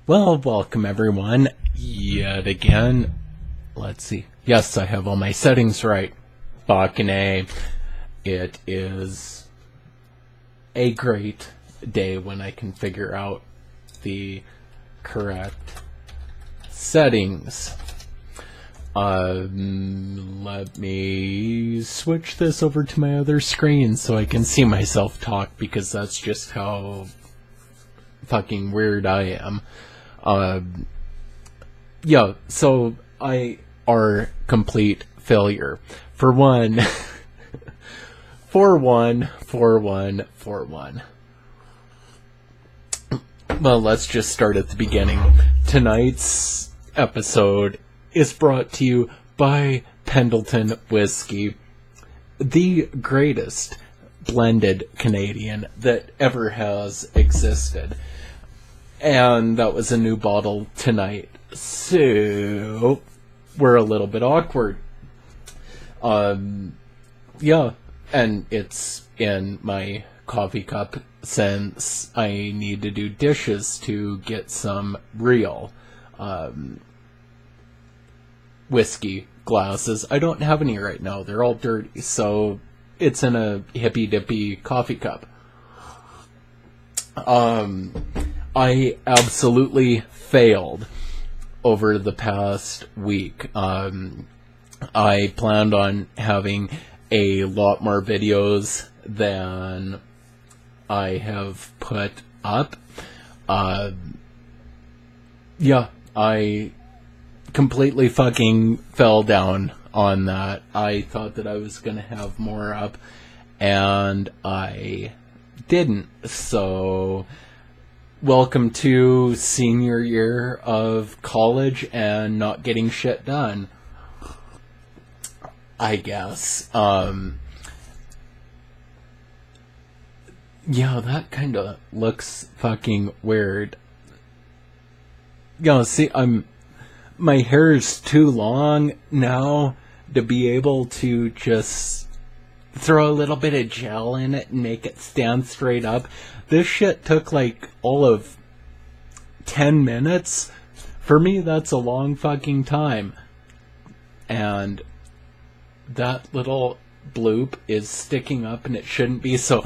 Well, welcome everyone, yet again. Let's see. Yes, I have all my settings right. Fucking A. It is a great day when I can figure out the correct settings. Let me switch this over to my other screen so I can see myself talk, because that's just how fucking weird I am. So I are complete failure. For one, 4-1. Well, let's just start at the beginning. Tonight's episode is brought to you by Pendleton Whiskey, the greatest blended Canadian that ever has existed. And that was a new bottle tonight, so we're a little bit awkward. And it's in my coffee cup since I need to do dishes to get some real whiskey glasses. I don't have any right now, they're all dirty, so it's in a hippy-dippy coffee cup. I absolutely failed over the past week. I planned on having a lot more videos than I have put up. I completely fucking fell down on that. I thought that I was gonna have more up, and I didn't. So welcome to senior year of college and not getting shit done, I guess. That kind of looks fucking weird. See, my hair is too long now to be able to just throw a little bit of gel in it and make it stand straight up. This shit took like all of 10 minutes. For me, that's a long fucking time. And that little bloop is sticking up and it shouldn't be, so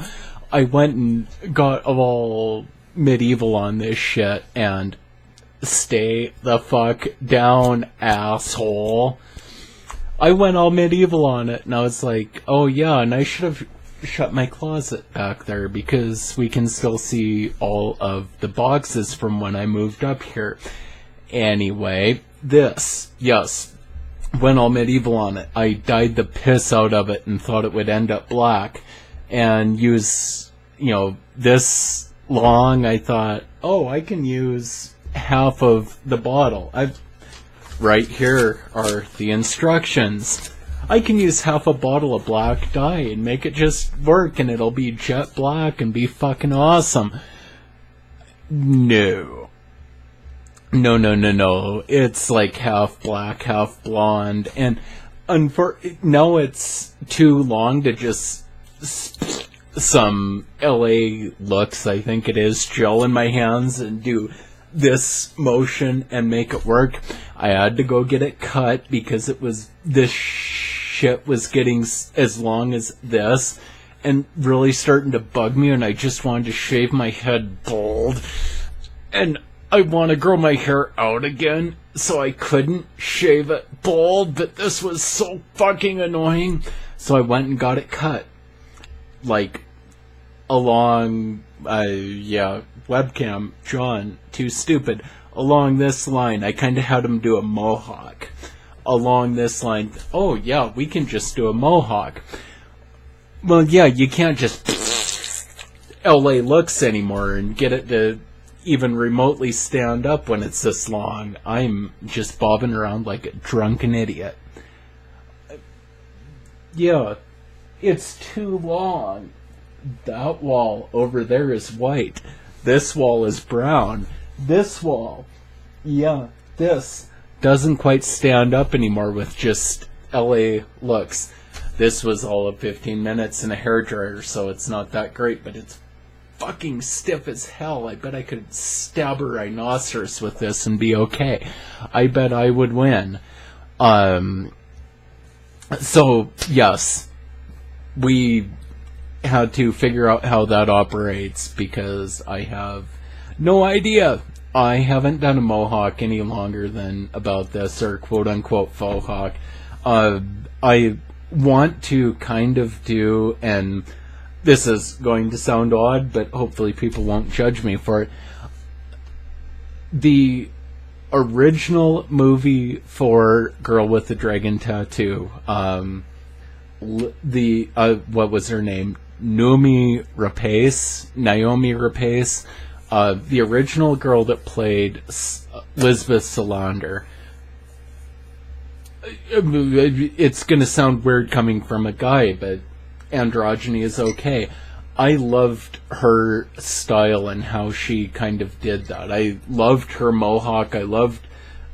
I went and got all medieval on this shit, and stay the fuck down, asshole. I went all medieval on it, and I was like, oh yeah, and I should have shut my closet back there, because we can still see all of the boxes from when I moved up here. Anyway, went all medieval on it. I dyed the piss out of it and thought it would end up black, and use, this long. I thought, oh, I can use half of the bottle. Right here are the instructions. I can use half a bottle of black dye and make it just work, and it'll be jet black and be fucking awesome. No. It's like half black, half blonde, and now it's too long to just some LA looks, I think it is, gel in my hands and do this motion and make it work. I had to go get it cut because this shit was getting as long as this and really starting to bug me, and I just wanted to shave my head bald, and I want to grow my hair out again, so I couldn't shave it bald, but this was so fucking annoying, so I went and got it cut. Like, along, webcam, John, too stupid. Along this line, I kind of had him do a mohawk. Along this line, oh yeah, we can just do a mohawk. Well, yeah, you can't just LA looks anymore and get it to even remotely stand up when it's this long. I'm just bobbing around like a drunken idiot. Yeah, it's too long. That wall over there is white. This wall is brown. This wall, this doesn't quite stand up anymore with just LA looks. This was all of 15 minutes in a hairdryer, so it's not that great, but it's fucking stiff as hell. I bet I could stab a rhinoceros with this and be okay. I bet I would win. So, yes, we had to figure out how that operates because I have no idea. I haven't done a mohawk any longer than about this, or quote-unquote faux hawk. I want to kind of do, and this is going to sound odd, but hopefully people won't judge me for it. The original movie for Girl with the Dragon Tattoo, what was her name? Naomi Rapace, the original girl that played Lisbeth Salander. It's gonna sound weird coming from a guy, but androgyny is okay. I loved her style and how she kind of did that. I loved her mohawk. I loved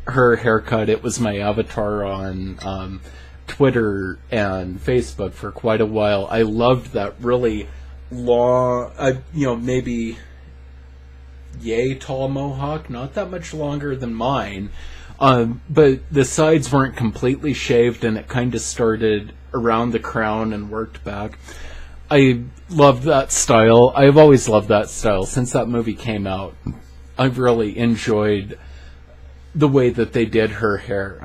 her haircut. It was my avatar on Twitter and Facebook for quite a while. I loved that really long, maybe yay tall mohawk, not that much longer than mine. But the sides weren't completely shaved, and it kind of started around the crown and worked back. I loved that style. I've always loved that style since that movie came out. I've really enjoyed the way that they did her hair.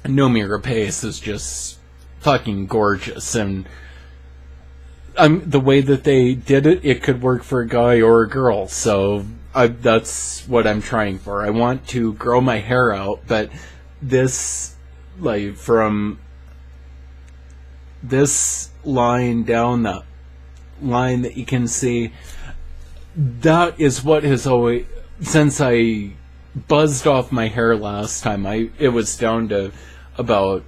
Naomi Rapace is just fucking gorgeous, and the way that they did it, it could work for a guy or a girl, so that's what I'm trying for. I want to grow my hair out, but this, like, from this line down, that line that you can see, that is what has always, since I buzzed off my hair last time, it was down to about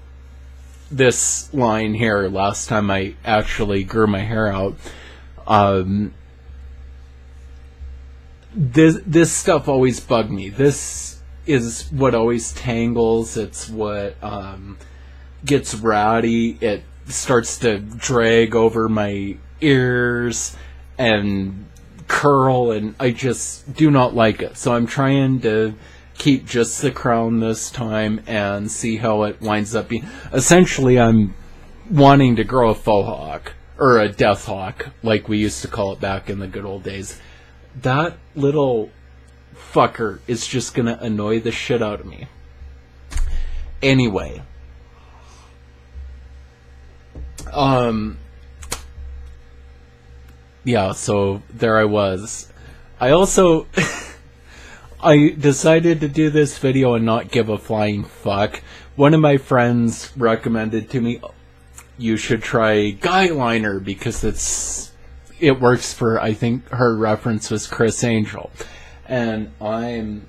this line here last time I actually grew my hair out. This stuff always bugged me. This is what always tangles. It's what gets ratty. It starts to drag over my ears and curl, and I just do not like it. So I'm trying to keep just the crown this time and see how it winds up being. Essentially, I'm wanting to grow a faux hawk, or a death hawk, like we used to call it back in the good old days. That little fucker is just gonna annoy the shit out of me. Anyway. Yeah, so there I was. I also I decided to do this video and not give a flying fuck. One of my friends recommended to me, you should try GUYLINER because it works for, I think her reference was Chris Angel. And I'm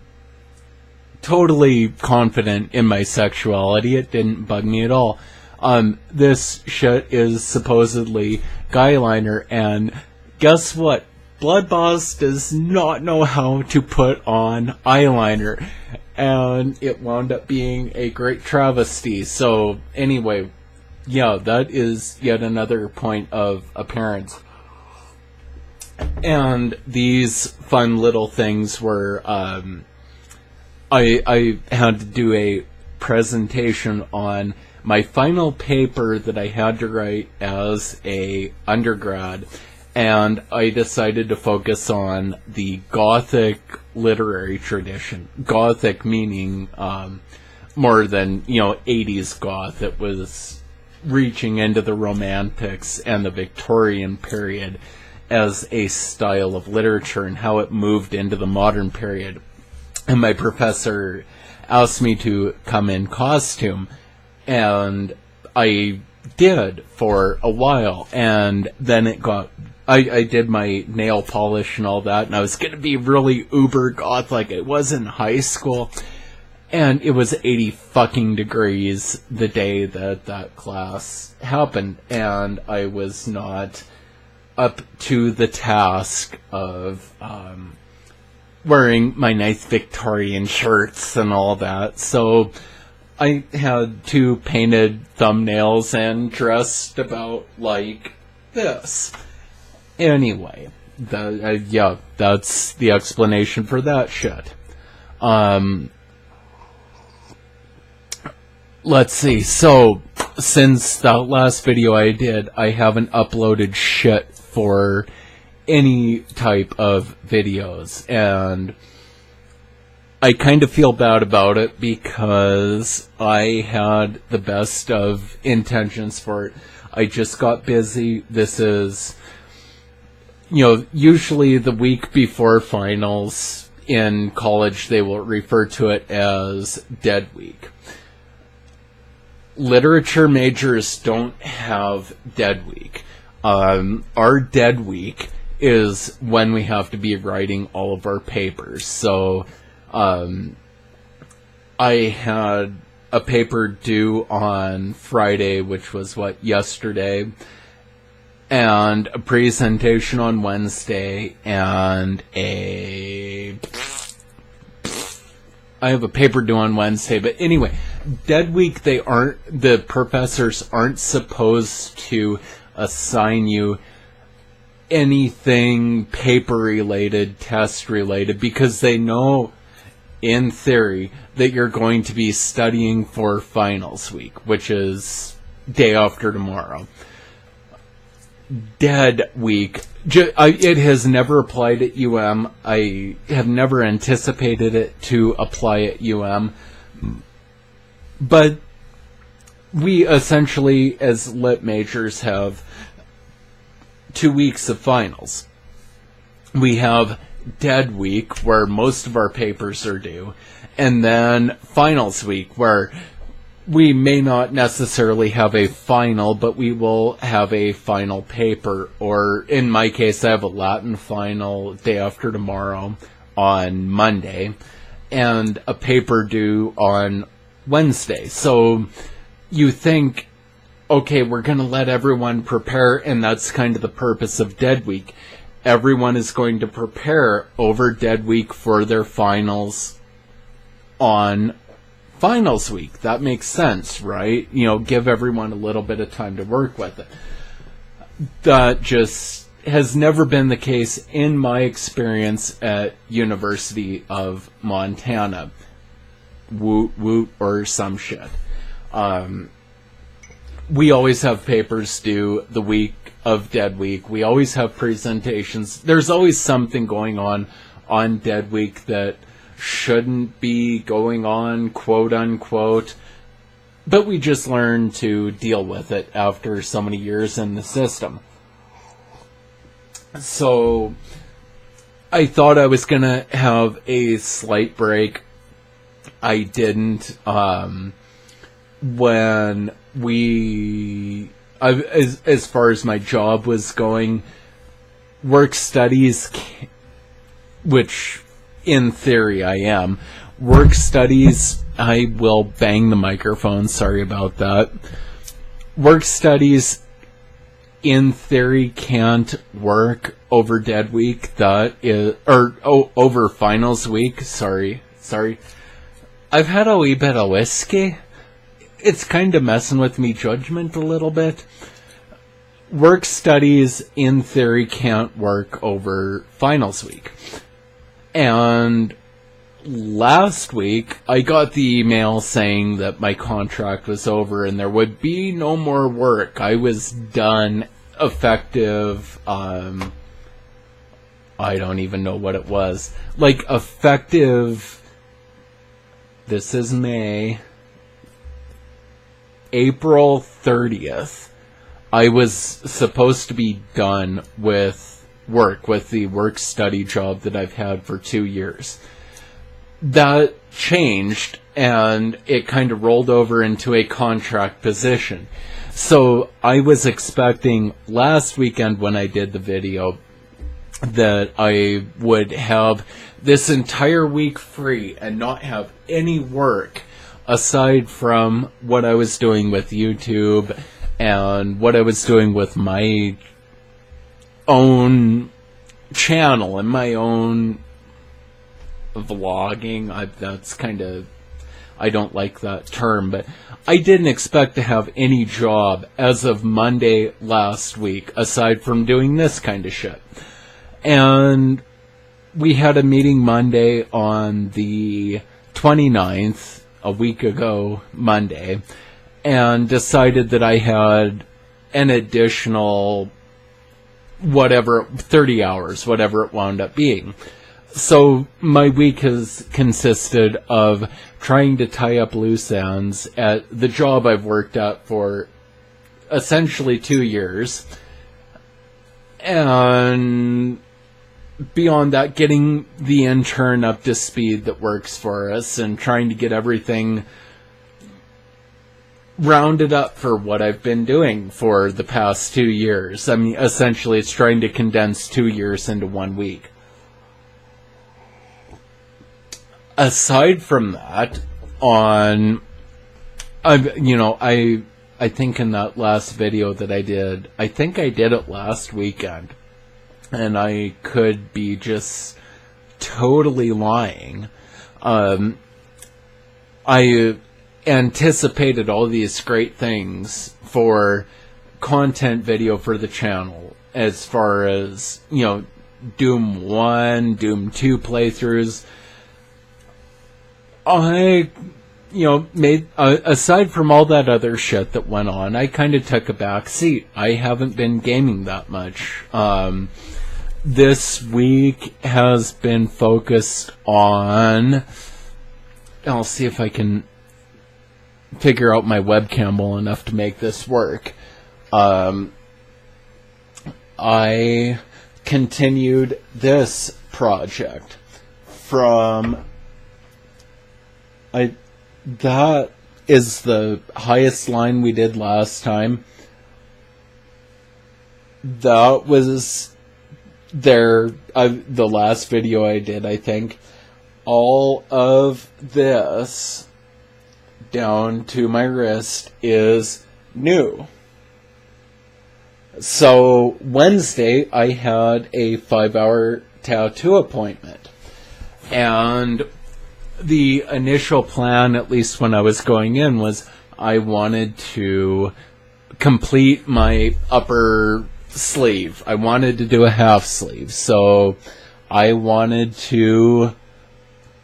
totally confident in my sexuality. It didn't bug me at all. This shit is supposedly GUYLINER, and guess what? Blodbas does not know how to put on eyeliner, and it wound up being a great travesty. So anyway, yeah, that is yet another point of appearance. And these fun little things were, I had to do a presentation on my final paper that I had to write as a undergrad, and I decided to focus on the Gothic literary tradition. Gothic meaning more than, 80s goth. It was reaching into the Romantics and the Victorian period as a style of literature and how it moved into the modern period. And my professor asked me to come in costume, and I did for a while, and then it got, I did my nail polish and all that, and I was going to be really uber goth like it was in high school, and it was 80 fucking degrees the day that class happened, and I was not up to the task of wearing my nice Victorian shirts and all that. So I had two painted thumbnails and dressed about like this. Anyway, yeah, that's the explanation for that shit. Let's see. So, since that last video I did, I haven't uploaded shit for any type of videos, and I kind of feel bad about it because I had the best of intentions for it. I just got busy. This is, usually the week before finals in college, they will refer to it as Dead Week. Literature majors don't have Dead Week. Our Dead Week is when we have to be writing all of our papers. So, I had a paper due on Friday, which was yesterday, and a presentation on Wednesday, and I have a paper due on Wednesday. But anyway, Dead Week, the professors aren't supposed to assign you anything paper related, test related, because they know in theory that you're going to be studying for finals week, which is day after tomorrow. Dead Week, it has never applied at UM. I have never anticipated it to apply at UM. But we essentially, as lit majors, have 2 weeks of finals. We have Dead Week, where most of our papers are due, and then finals week, where we may not necessarily have a final, but we will have a final paper, or in my case, I have a Latin final day after tomorrow on Monday, and a paper due on Wednesday. So you think, okay, we're going to let everyone prepare, and that's kind of the purpose of Dead Week. Everyone is going to prepare over Dead Week for their finals on finals week. That makes sense, right? Give everyone a little bit of time to work with it. That just has never been the case in my experience at University of Montana. Woot woot or some shit. We always have papers due the week of Dead Week. We always have presentations. There's always something going on Dead Week that shouldn't be going on, quote unquote. But we just learn to deal with it after so many years in the system. So I thought I was going to have a slight break. I didn't. When as far as my job was going, work studies, which in theory I am, work studies, I will bang the microphone, sorry about that. Work studies in theory can't work over Dead Week, over finals week, sorry. I've had a wee bit of whiskey. It's kind of messing with me judgment a little bit. Work studies, in theory, can't work over finals week. And last week, I got the email saying that my contract was over and there would be no more work. I was done effective, I don't even know what it was. Effective, this is May, April 30th, I was supposed to be done with the work-study job that I've had for 2 years. That changed, and it kind of rolled over into a contract position. So I was expecting last weekend when I did the video that I would have this entire week free and not have any work aside from what I was doing with YouTube and what I was doing with my own channel and my own vlogging. I don't like that term, but I didn't expect to have any job as of Monday last week, aside from doing this kind of shit. And we had a meeting Monday on the 29th, a week ago Monday, and decided that I had an additional 30 hours, whatever it wound up being. So my week has consisted of trying to tie up loose ends at the job I've worked at for essentially 2 years. And beyond that, getting the intern up to speed that works for us and trying to get everything rounded up for what I've been doing for the past 2 years. I mean, essentially, it's trying to condense 2 years into 1 week. Aside from that, I think in that last video that I did, I think I did it last weekend, and I could be just totally lying. I anticipated all these great things for content video for the channel, as far as, Doom 1, Doom 2 playthroughs. I made, aside from all that other shit that went on, I kind of took a back seat. I haven't been gaming that much. This week has been focused on, I'll see if I can figure out my webcam well enough to make this work. I continued this project from, that is the highest line we did last time. That was the last video I did, I think. All of this down to my wrist is new. So Wednesday I had a 5-hour tattoo appointment, and the initial plan, at least when I was going in, was I wanted to complete my upper sleeve. I wanted to do a half sleeve, so I wanted to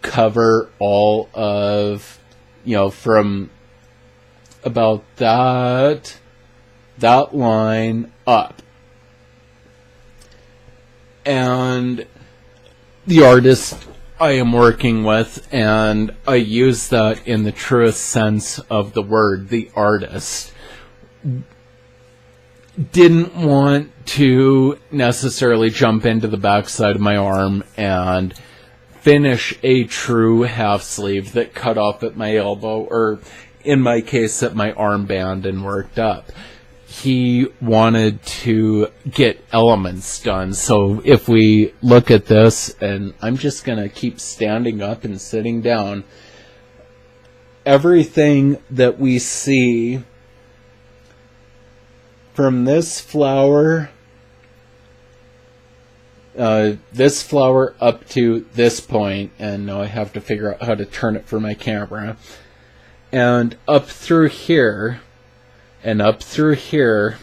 cover all of, from about that line up. And the artist I am working with, and I use that in the truest sense of the word, the artist, didn't want to necessarily jump into the backside of my arm and finish a true half sleeve that cut off at my elbow, or in my case at my armband, and worked up. He wanted to get elements done. So if we look at this, and I'm just going to keep standing up and sitting down, everything that we see from this flower up to this point, and now I have to figure out how to turn it for my camera, and up through here, and up through here,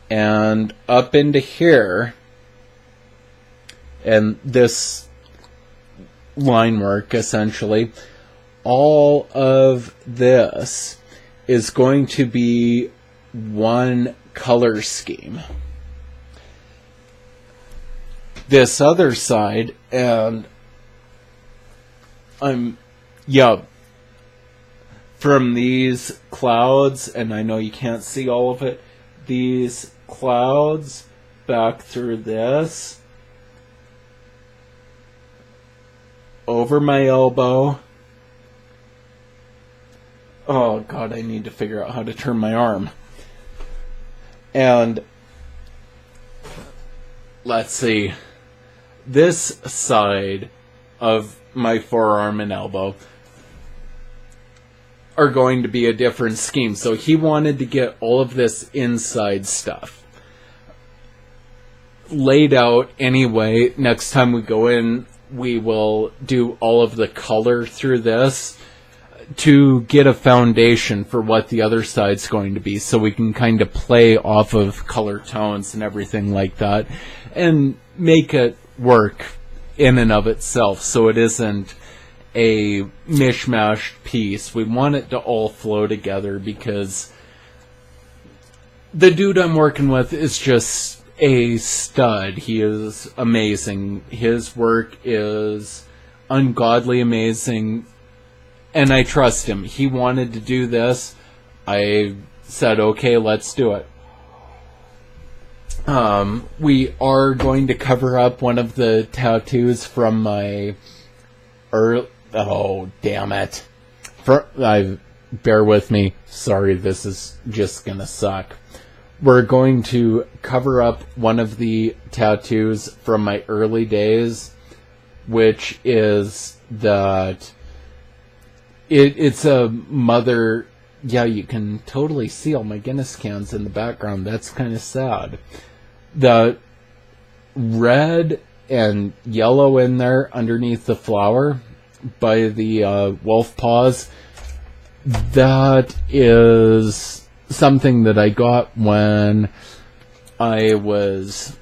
and up into here, and this line work, essentially, all of this is going to be one color scheme. This other side, and from these clouds, and I know you can't see all of it, these clouds back through this, over my elbow. Oh God, I need to figure out how to turn my arm. And let's see, this side of my forearm and elbow are going to be a different scheme. So he wanted to get all of this inside stuff laid out anyway. Next time we go in, we will do all of the color through this to get a foundation for what the other side's going to be, so we can kind of play off of color tones and everything like that and make it work in and of itself, so it isn't a mishmash piece. We want it to all flow together, because the dude I'm working with is just a stud. He is amazing. His work is ungodly amazing, and I trust him. He wanted to do this. I said, okay, let's do it. We are going to cover up one of the tattoos from my oh, damn it. Bear with me. Sorry, this is just gonna suck. We're going to cover up one of the tattoos from my early days, which is that it's a mother. Yeah, you can totally see all my Guinness cans in the background. That's kind of sad. The red and yellow in there underneath the flower by the wolf paws, that is something that I got when I was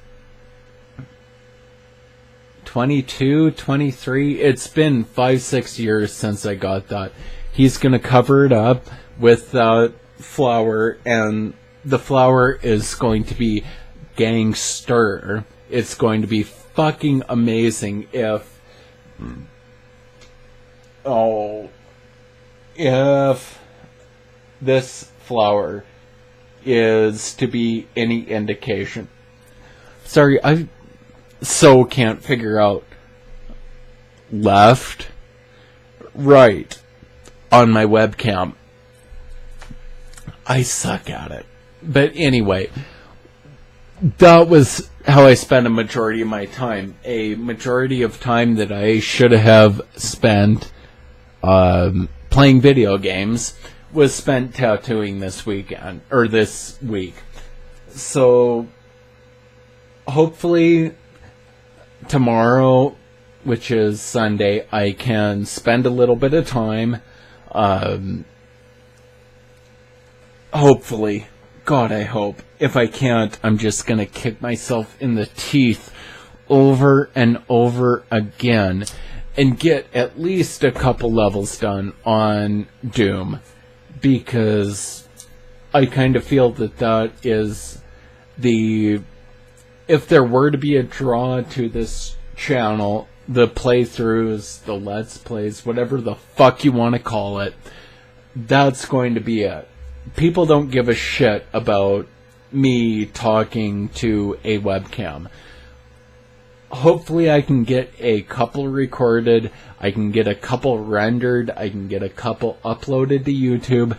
22, 23. It's been 5-6 years since I got that. He's going to cover it up with that flower, and the flower is going to be gangster. It's going to be fucking amazing if this flower is to be any indication. Sorry, I so can't figure out left, right on my webcam. I suck at it. But anyway, that was how I spent a majority of my time. A majority of time that I should have spent playing video games was spent tattooing this weekend, or this week. So hopefully tomorrow, which is Sunday, I can spend a little bit of time. Hopefully. God, I hope. If I can't, I'm just gonna kick myself in the teeth over and over again and get at least a couple levels done on Doom, because I kind of feel that that is the... If there were to be a draw to this channel, the playthroughs, the Let's Plays, whatever the fuck you want to call it, that's going to be it. People don't give a shit about me talking to a webcam. Hopefully I can get a couple recorded, I can get a couple rendered, I can get a couple uploaded to YouTube,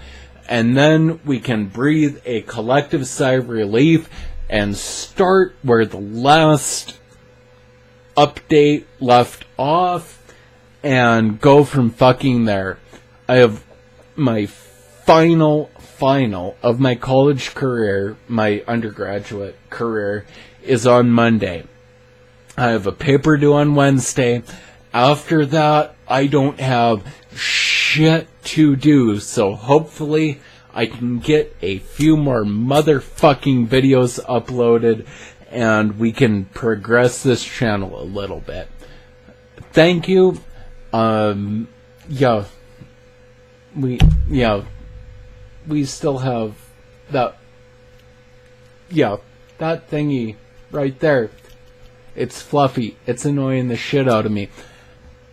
and then we can breathe a collective sigh of relief and start where the last update left off and go from fucking there. I have my final of my college career, my undergraduate career, is on Monday. I have a paper due on Wednesday. After that, I don't have shit to do, so hopefully I can get a few more motherfucking videos uploaded and we can progress this channel a little bit. Thank you. We still have that, that thingy right there. It's fluffy. It's annoying the shit out of me.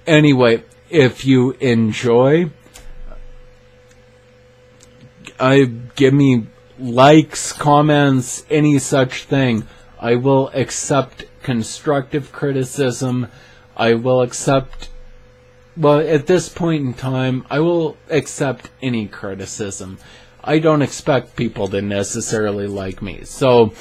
Anyway, if you enjoy, give me likes, comments, any such thing. I will accept constructive criticism. I will accept... Well, at this point in time, I will accept any criticism. I don't expect people to necessarily like me. So,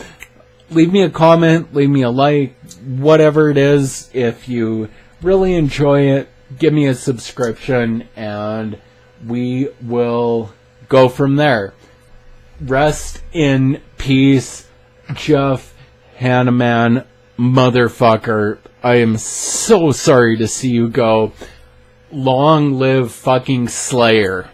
leave me a comment, leave me a like, whatever it is. If you really enjoy it, give me a subscription, and we will go from there. Rest in peace, Jeff Hanneman, motherfucker, I am so sorry to see you go. Long live fucking Slayer.